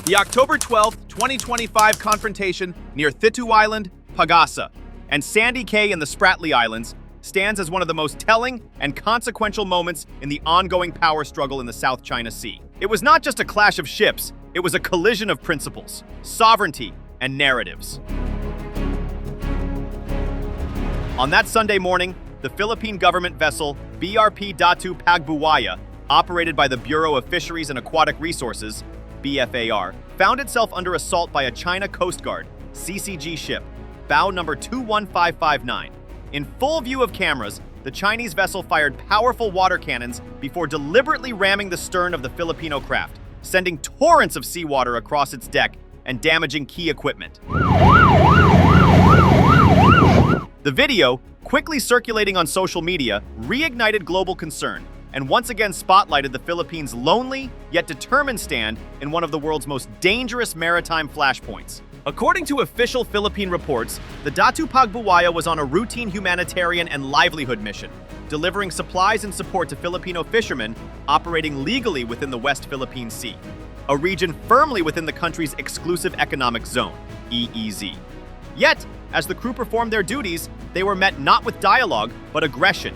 The October 12, 2025 confrontation near Thitu Island, Pag-asa, and Sandy Cay in the Spratly Islands stands as one of the most telling and consequential moments in the ongoing power struggle in the South China Sea. It was not just a clash of ships, it was a collision of principles, sovereignty, and narratives. On that Sunday morning, the Philippine government vessel BRP Datu Pagbuwaya, operated by the Bureau of Fisheries and Aquatic Resources, BFAR, found itself under assault by a China Coast Guard CCG ship, bow number 21559. In full view of cameras, the Chinese vessel fired powerful water cannons before deliberately ramming the stern of the Filipino craft, sending torrents of seawater across its deck and damaging key equipment. The video, quickly circulating on social media, reignited global concern and once again spotlighted the Philippines' lonely yet determined stand in one of the world's most dangerous maritime flashpoints. According to official Philippine reports, the Datu Pagbuwaya was on a routine humanitarian and livelihood mission, delivering supplies and support to Filipino fishermen operating legally within the West Philippine Sea, a region firmly within the country's exclusive economic zone, EEZ. Yet, as the crew performed their duties, they were met not with dialogue, but aggression.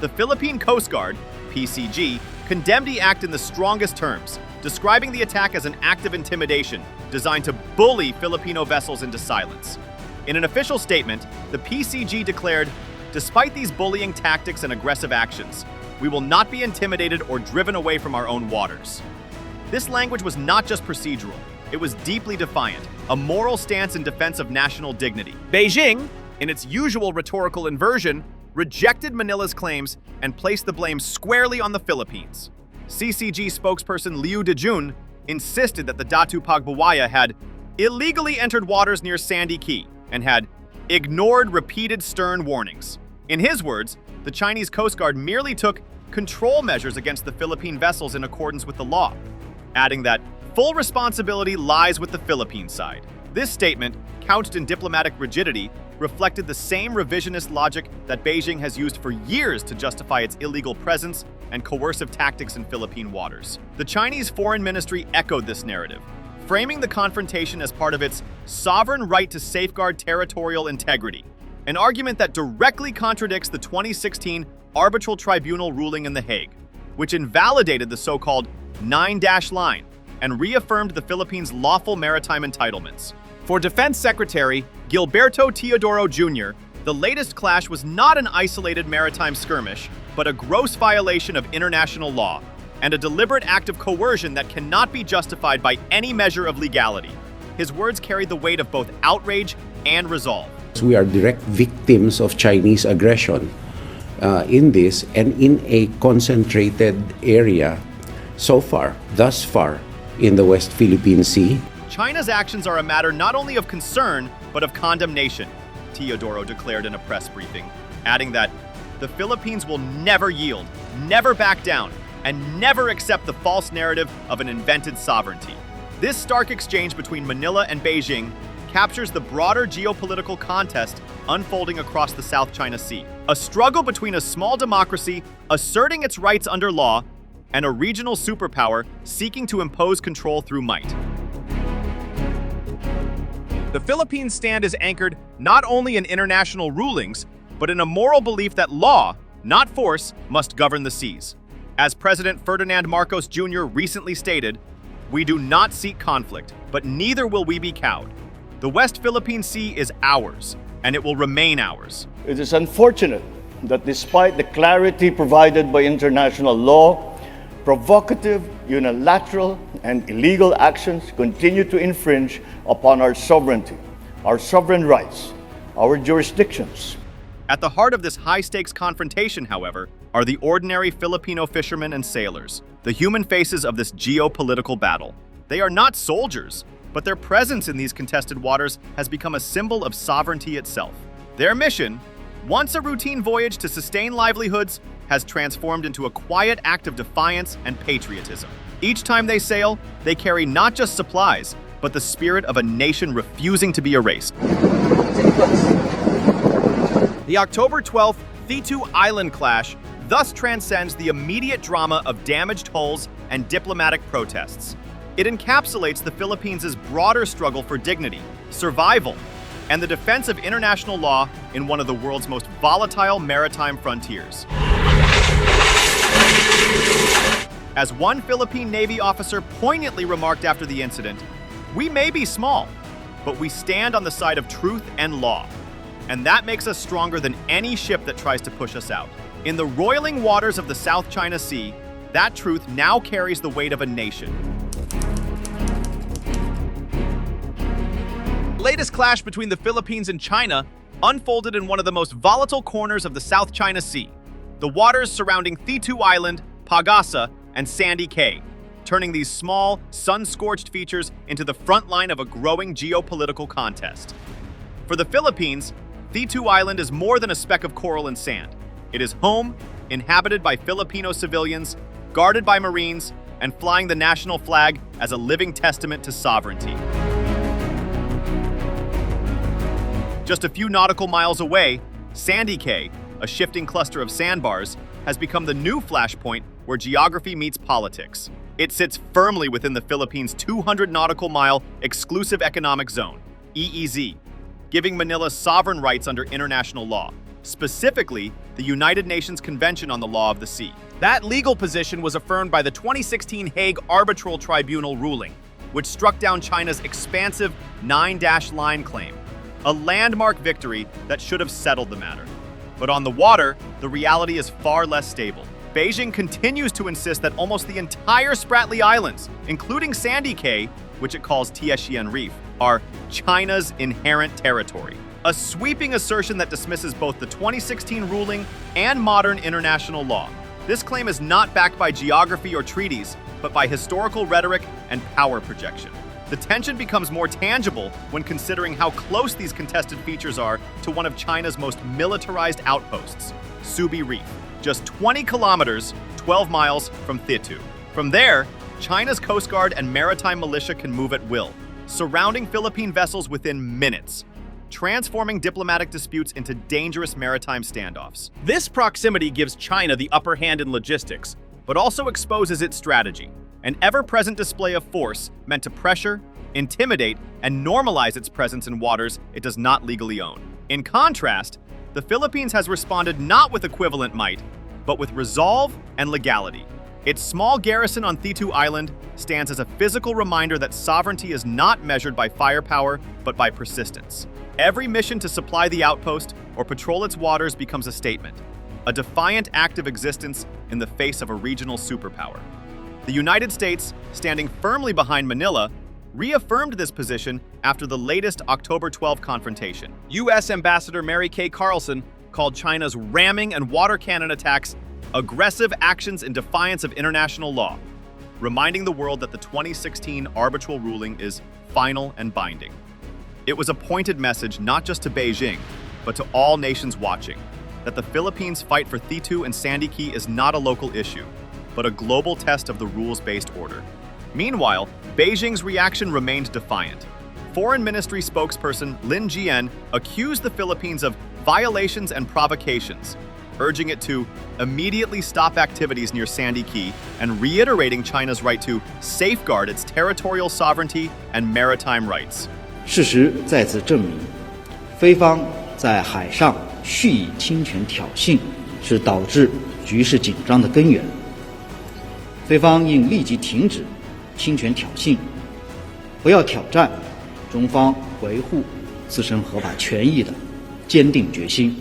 The Philippine Coast Guard, PCG, condemned the act in the strongest terms, describing the attack as an act of intimidation designed to bully Filipino vessels into silence. In an official statement, the PCG declared, "Despite these bullying tactics and aggressive actions, we will not be intimidated or driven away from our own waters." This language was not just procedural, it was deeply defiant, a moral stance in defense of national dignity. Beijing, in its usual rhetorical inversion, rejected Manila's claims and placed the blame squarely on the Philippines. CCG spokesperson Liu Dejun insisted that the Datu Pagbuwaya had illegally entered waters near Sandy Cay and had ignored repeated stern warnings. In his words, the Chinese Coast Guard merely took control measures against the Philippine vessels in accordance with the law, adding that full responsibility lies with the Philippine side. This statement, couched in diplomatic rigidity, reflected the same revisionist logic that Beijing has used for years to justify its illegal presence and coercive tactics in Philippine waters. The Chinese Foreign Ministry echoed this narrative, framing the confrontation as part of its sovereign right to safeguard territorial integrity, an argument that directly contradicts the 2016 Arbitral Tribunal ruling in The Hague, which invalidated the so-called 9-dash line and reaffirmed the Philippines' lawful maritime entitlements. For Defense Secretary Gilberto Teodoro Jr., the latest clash was not an isolated maritime skirmish, but a gross violation of international law and a deliberate act of coercion that cannot be justified by any measure of legality. His words carried the weight of both outrage and resolve. We are direct victims of Chinese aggression in this and in a concentrated area thus far, in the West Philippine Sea. China's actions are a matter not only of concern, but of condemnation, Teodoro declared in a press briefing, adding that the Philippines will never yield, never back down, and never accept the false narrative of an invented sovereignty. This stark exchange between Manila and Beijing captures the broader geopolitical contest unfolding across the South China Sea, a struggle between a small democracy asserting its rights under law and a regional superpower seeking to impose control through might. The Philippines' stand is anchored not only in international rulings, but in a moral belief that law, not force, must govern the seas. As President Ferdinand Marcos Jr. recently stated, "We do not seek conflict, but neither will we be cowed. The West Philippine Sea is ours, and it will remain ours." It is unfortunate that despite the clarity provided by international law, provocative, unilateral, and illegal actions continue to infringe upon our sovereignty, our sovereign rights, our jurisdictions. At the heart of this high-stakes confrontation, however, are the ordinary Filipino fishermen and sailors, the human faces of this geopolitical battle. They are not soldiers, but their presence in these contested waters has become a symbol of sovereignty itself. Their mission, once a routine voyage to sustain livelihoods, has transformed into a quiet act of defiance and patriotism. Each time they sail, they carry not just supplies, but the spirit of a nation refusing to be erased. The October 12th Thitu Island clash thus transcends the immediate drama of damaged hulls and diplomatic protests. It encapsulates the Philippines' broader struggle for dignity, survival, and the defense of international law in one of the world's most volatile maritime frontiers. As one Philippine Navy officer poignantly remarked after the incident, "We may be small, but we stand on the side of truth and law. And that makes us stronger than any ship that tries to push us out." In the roiling waters of the South China Sea, that truth now carries the weight of a nation. The latest clash between the Philippines and China unfolded in one of the most volatile corners of the South China Sea, the waters surrounding Thitu Island, Pag-asa, and Sandy Cay, turning these small, sun-scorched features into the front line of a growing geopolitical contest. For the Philippines, Thitu Island is more than a speck of coral and sand. It is home, inhabited by Filipino civilians, guarded by Marines, and flying the national flag as a living testament to sovereignty. Just a few nautical miles away, Sandy Cay, a shifting cluster of sandbars, has become the new flashpoint where geography meets politics. It sits firmly within the Philippines' 200 nautical mile exclusive economic zone, EEZ, giving Manila sovereign rights under international law, specifically the United Nations Convention on the Law of the Sea. That legal position was affirmed by the 2016 Hague Arbitral Tribunal ruling, which struck down China's expansive 9-line claim, a landmark victory that should have settled the matter. But on the water, the reality is far less stable. Beijing continues to insist that almost the entire Spratly Islands, including Sandy Cay, which it calls Tianxian Reef, are China's inherent territory. A sweeping assertion that dismisses both the 2016 ruling and modern international law. This claim is not backed by geography or treaties, but by historical rhetoric and power projection. The tension becomes more tangible when considering how close these contested features are to one of China's most militarized outposts, Subi Reef, just 20 kilometers, 12 miles from Thitu. From there, China's Coast Guard and maritime militia can move at will, surrounding Philippine vessels within minutes, transforming diplomatic disputes into dangerous maritime standoffs. This proximity gives China the upper hand in logistics, but also exposes its strategy, an ever-present display of force meant to pressure, intimidate, and normalize its presence in waters it does not legally own. In contrast, the Philippines has responded not with equivalent might, but with resolve and legality. Its small garrison on Thitu Island stands as a physical reminder that sovereignty is not measured by firepower, but by persistence. Every mission to supply the outpost or patrol its waters becomes a statement, a defiant act of existence in the face of a regional superpower. The United States, standing firmly behind Manila, reaffirmed this position after the latest October 12 confrontation. U.S. Ambassador Mary Kay Carlson called China's ramming and water cannon attacks aggressive actions in defiance of international law, reminding the world that the 2016 arbitral ruling is final and binding. It was a pointed message not just to Beijing, but to all nations watching, that the Philippines' fight for Thitu and Sandy Cay is not a local issue, but a global test of the rules-based order. Meanwhile, Beijing's reaction remained defiant. Foreign Ministry spokesperson Lin Jian accused the Philippines of violations and provocations, urging it to immediately stop activities near Sandy Cay and reiterating China's right to safeguard its territorial sovereignty and maritime rights. 事实再次证明，菲方在海上蓄意侵权挑衅，是导致局势紧张的根源。菲方应立即停止侵权挑衅，不要挑战中方维护自身合法权益的坚定决心。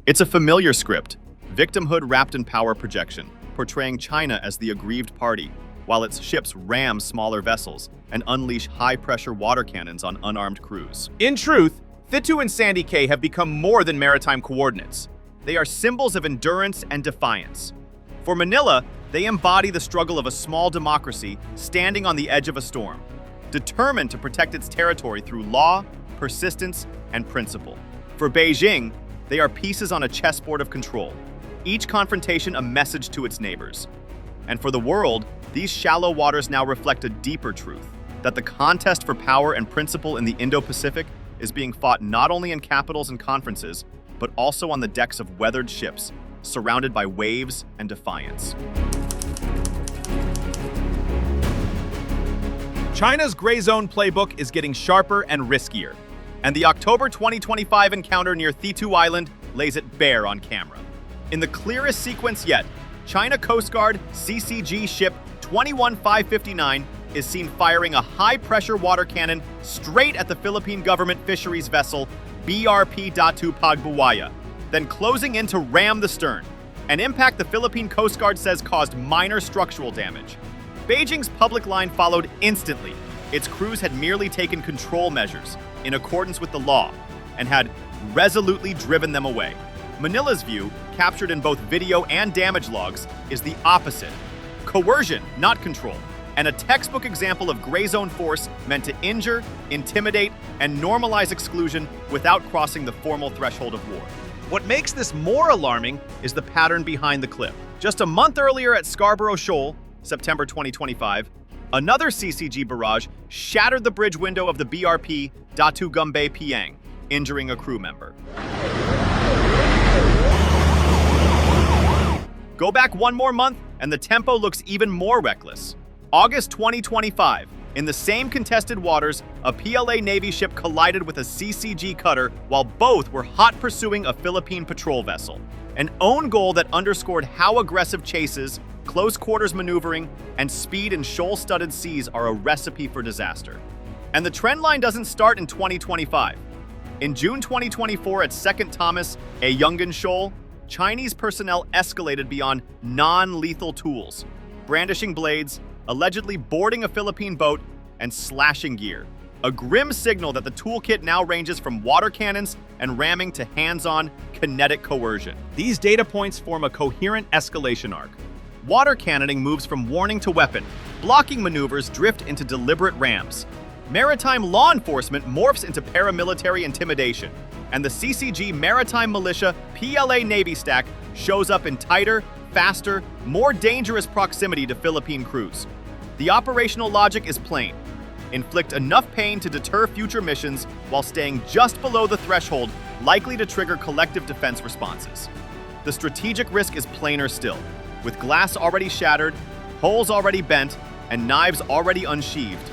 It's a familiar script, victimhood wrapped in power projection, portraying China as the aggrieved party, while its ships ram smaller vessels and unleash high-pressure water cannons on unarmed crews. In truth, Thitu and Sandy Cay have become more than maritime coordinates. They are symbols of endurance and defiance. For Manila, they embody the struggle of a small democracy standing on the edge of a storm, determined to protect its territory through law, persistence, and principle. For Beijing, they are pieces on a chessboard of control, each confrontation a message to its neighbors. And for the world, these shallow waters now reflect a deeper truth, that the contest for power and principle in the Indo-Pacific is being fought not only in capitals and conferences, but also on the decks of weathered ships, surrounded by waves and defiance. China's gray zone playbook is getting sharper and riskier, and the October 2025 encounter near Thitu Island lays it bare on camera. In the clearest sequence yet, China Coast Guard CCG ship 21559 is seen firing a high-pressure water cannon straight at the Philippine government fisheries vessel BRP Thitu Pag-asa, then closing in to ram the stern, an impact the Philippine Coast Guard says caused minor structural damage. Beijing's public line followed instantly. Its crews had merely taken control measures in accordance with the law and had resolutely driven them away. Manila's view, captured in both video and damage logs, is the opposite. Coercion, not control, and a textbook example of gray zone force meant to injure, intimidate, and normalize exclusion without crossing the formal threshold of war. What makes this more alarming is the pattern behind the clip. Just a month earlier at Scarborough Shoal, September 2025, another CCG barrage shattered the bridge window of the BRP Thitu Gumbay Piang, injuring a crew member. Go back one more month, and the tempo looks even more reckless. August 2025, in the same contested waters, a PLA Navy ship collided with a CCG cutter while both were hot pursuing a Philippine patrol vessel. An own goal that underscored how aggressive chases, close quarters maneuvering, and speed in shoal-studded seas are a recipe for disaster. And the trend line doesn't start in 2025. In June 2024 at 2nd Thomas, a Yungan Shoal, Chinese personnel escalated beyond non-lethal tools, brandishing blades, allegedly boarding a Philippine boat, and slashing gear. A grim signal that the toolkit now ranges from water cannons and ramming to hands-on kinetic coercion. These data points form a coherent escalation arc. Water cannoning moves from warning to weapon. Blocking maneuvers drift into deliberate rams. Maritime law enforcement morphs into paramilitary intimidation. And the CCG Maritime Militia PLA Navy stack shows up in tighter, faster, more dangerous proximity to Philippine crews. The operational logic is plain. Inflict enough pain to deter future missions while staying just below the threshold likely to trigger collective defense responses. The strategic risk is plainer still. With glass already shattered, holes already bent, and knives already unsheathed,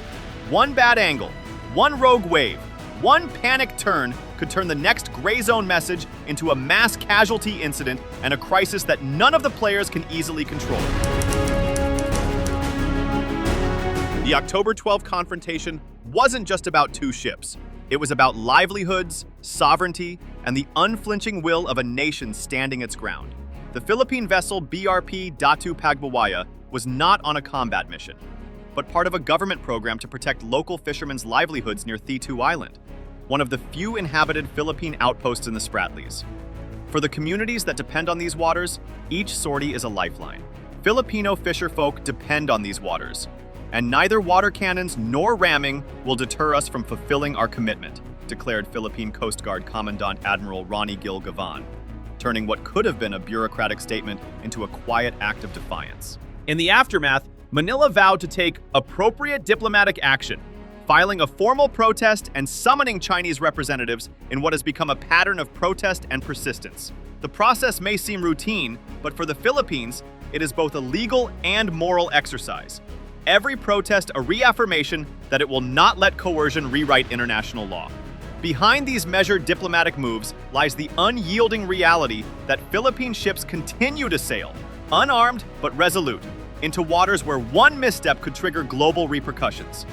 one bad angle, one rogue wave, one panic turn could turn the next gray zone message into a mass casualty incident and a crisis that none of the players can easily control. The October 12 confrontation wasn't just about two ships. It was about livelihoods, sovereignty, and the unflinching will of a nation standing its ground. The Philippine vessel BRP Thitu Pag-asa was not on a combat mission, but part of a government program to protect local fishermen's livelihoods near Thitu Island, one of the few inhabited Philippine outposts in the Spratlys. For the communities that depend on these waters, each sortie is a lifeline. Filipino fisherfolk depend on these waters, and neither water cannons nor ramming will deter us from fulfilling our commitment, declared Philippine Coast Guard Commandant Admiral Ronnie Gil Gavan, turning what could have been a bureaucratic statement into a quiet act of defiance. In the aftermath, Manila vowed to take appropriate diplomatic action, filing a formal protest and summoning Chinese representatives in what has become a pattern of protest and persistence. The process may seem routine, but for the Philippines, it is both a legal and moral exercise. Every protest a reaffirmation that it will not let coercion rewrite international law. Behind these measured diplomatic moves lies the unyielding reality that Philippine ships continue to sail, unarmed but resolute, into waters where one misstep could trigger global repercussions.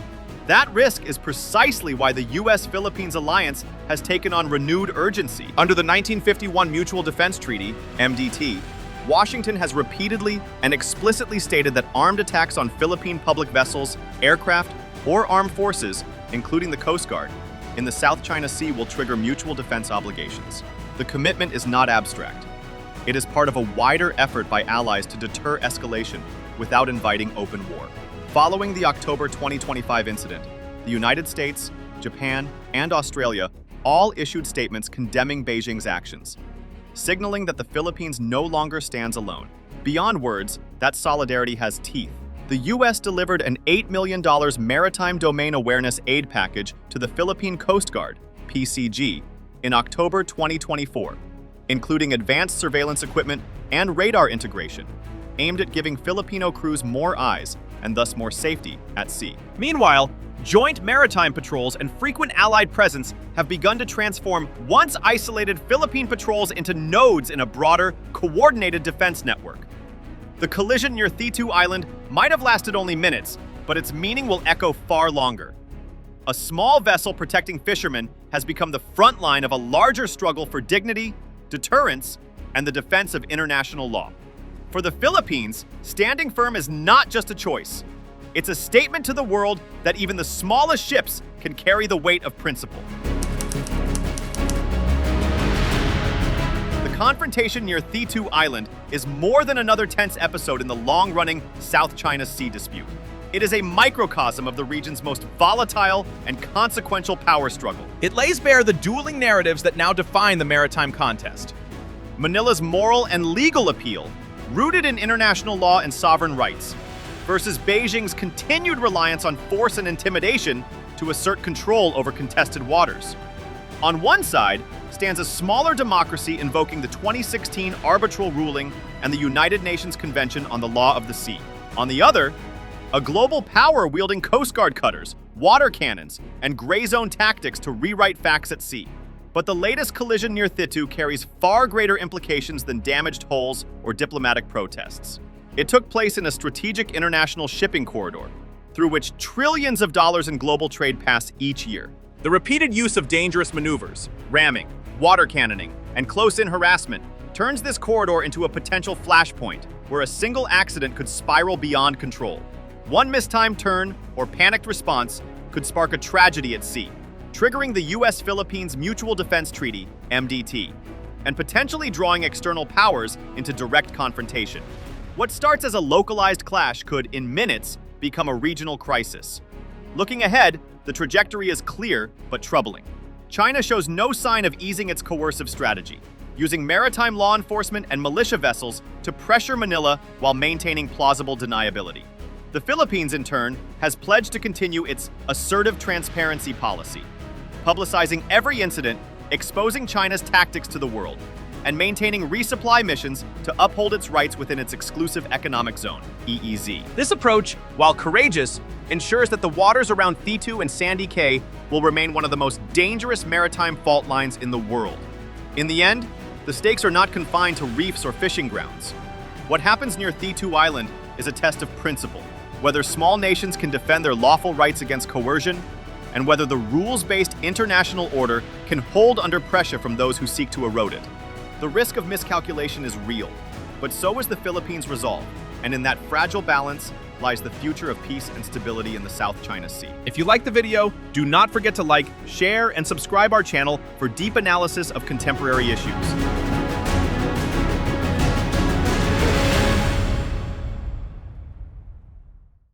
That risk is precisely why the U.S.-Philippines alliance has taken on renewed urgency. Under the 1951 Mutual Defense Treaty, MDT, Washington has repeatedly and explicitly stated that armed attacks on Philippine public vessels, aircraft, or armed forces, including the Coast Guard, in the South China Sea will trigger mutual defense obligations. The commitment is not abstract. It is part of a wider effort by allies to deter escalation without inviting open war. Following the October 2025 incident, the United States, Japan, and Australia all issued statements condemning Beijing's actions, signaling that the Philippines no longer stands alone. Beyond words, that solidarity has teeth. The U.S. delivered an $8 million Maritime Domain Awareness Aid Package to the Philippine Coast Guard, PCG, in October 2024, including advanced surveillance equipment and radar integration, aimed at giving Filipino crews more eyes and thus more safety at sea. Meanwhile, joint maritime patrols and frequent allied presence have begun to transform once isolated Philippine patrols into nodes in a broader, coordinated defense network. The collision near Thitu Island might have lasted only minutes, but its meaning will echo far longer. A small vessel protecting fishermen has become the front line of a larger struggle for dignity, deterrence, and the defense of international law. For the Philippines, standing firm is not just a choice. It's a statement to the world that even the smallest ships can carry the weight of principle. The confrontation near Thitu Island is more than another tense episode in the long-running South China Sea dispute. It is a microcosm of the region's most volatile and consequential power struggle. It lays bare the dueling narratives that now define the maritime contest. Manila's moral and legal appeal, rooted in international law and sovereign rights, versus Beijing's continued reliance on force and intimidation to assert control over contested waters. On one side stands a smaller democracy invoking the 2016 arbitral ruling and the United Nations Convention on the Law of the Sea. On the other, a global power wielding Coast Guard cutters, water cannons, and gray zone tactics to rewrite facts at sea. But the latest collision near Thitu carries far greater implications than damaged hulls or diplomatic protests. It took place in a strategic international shipping corridor, through which trillions of dollars in global trade pass each year. The repeated use of dangerous maneuvers, ramming, water cannoning, and close-in harassment turns this corridor into a potential flashpoint where a single accident could spiral beyond control. One mistimed turn or panicked response could spark a tragedy at sea, triggering the U.S.-Philippines Mutual Defense Treaty, MDT, and potentially drawing external powers into direct confrontation. What starts as a localized clash could, in minutes, become a regional crisis. Looking ahead, the trajectory is clear but troubling. China shows no sign of easing its coercive strategy, using maritime law enforcement and militia vessels to pressure Manila while maintaining plausible deniability. The Philippines, in turn, has pledged to continue its assertive transparency policy, publicizing every incident, exposing China's tactics to the world, and maintaining resupply missions to uphold its rights within its exclusive economic zone, EEZ. This approach, while courageous, ensures that the waters around Thitu and Sandy Cay will remain one of the most dangerous maritime fault lines in the world. In the end, the stakes are not confined to reefs or fishing grounds. What happens near Thitu Island is a test of principle, whether small nations can defend their lawful rights against coercion, and whether the rules-based international order can hold under pressure from those who seek to erode it. The risk of miscalculation is real, but so is the Philippines' resolve, and in that fragile balance lies the future of peace and stability in the South China Sea. If you liked the video, do not forget to like, share, and subscribe our channel for deep analysis of contemporary issues.